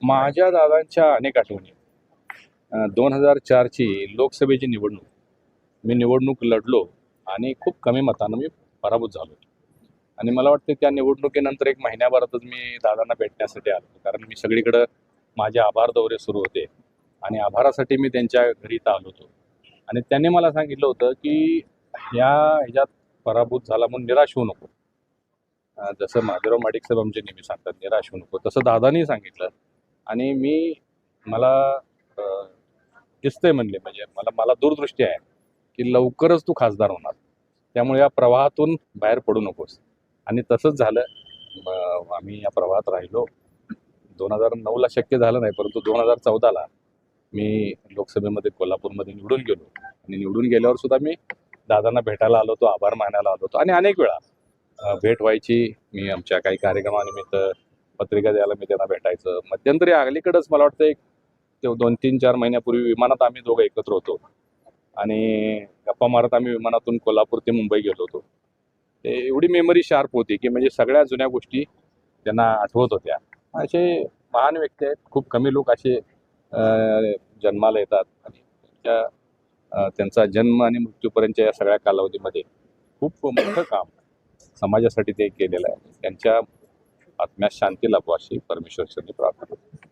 माझ्या दादांच्या अनेक आठवणी. 2004ची लोकसभेची निवडणूक. मी निवडणूक लढलो आणि खूप कमी मतानं मी पराभूत झालो. आणि मला वाटतं त्या निवडणुकीनंतर 1 महिन्याभरातच मी दादांना भेटण्यासाठी आलो. कारण मी सगळीकडं माझे आभार दौरे सुरू होते आणि आभारासाठी मी त्यांच्या घरी इथं आलो होतो. आणि त्यांनी मला सांगितलं होतं, की ह्याच्यात पराभूत झाला म्हणून निराश होऊ नको. जसं महादेवराव माडिक साहेब आमचे नेहमी सांगतात, निराश होऊ नको. तसं दादांनी सांगितलं आणि मला अ, दिसतंय म्हणले, म्हणजे मला दूरदृष्टी आहे, की लवकरच तू खासदार होणार. त्यामुळे या प्रवाहातून बाहेर पडू नकोस. आणि तसंच झालं. आम्ही या प्रवाहात राहिलो. 2009ला शक्य झालं नाही, परंतु 2014ला मी लोकसभेमध्ये कोल्हापूरमध्ये निवडून गेलो. आणि निवडून गेल्यावर सुद्धा मी दादांना भेटायला आलो होतो, आभार मानायला आलो होतो. आणि अनेक वेळा भेट व्हायची. मी आमच्या काही कार्यक्रमानिमित्त पत्रिका द्यायला मी त्यांना भेटायचं. मध्यंतरी अलीकडंच मला वाटतं एक 2-3-4 महिन्यापूर्वी विमानात आम्ही दोघं एकत्र होतो आणि गप्पा मारत आम्ही विमानातून कोल्हापूर ते मुंबई गेलो होतो. ते एवढी मेमरी शार्प होती, की म्हणजे सगळ्या जुन्या गोष्टी त्यांना आठवत होत्या. असे महान व्यक्ती आहेत. खूप कमी लोक असे जन्माला येतात आणि त्यांचा जन्म आणि मृत्यूपर्यंतच्या या सगळ्या कालावधीमध्ये खूप मोठं काम समाजासाठी ते केलेलं आहे. त्यांच्या आत्म्यास शांती लाभो अशी परमेश्वर चरणी प्रार्थना करतो.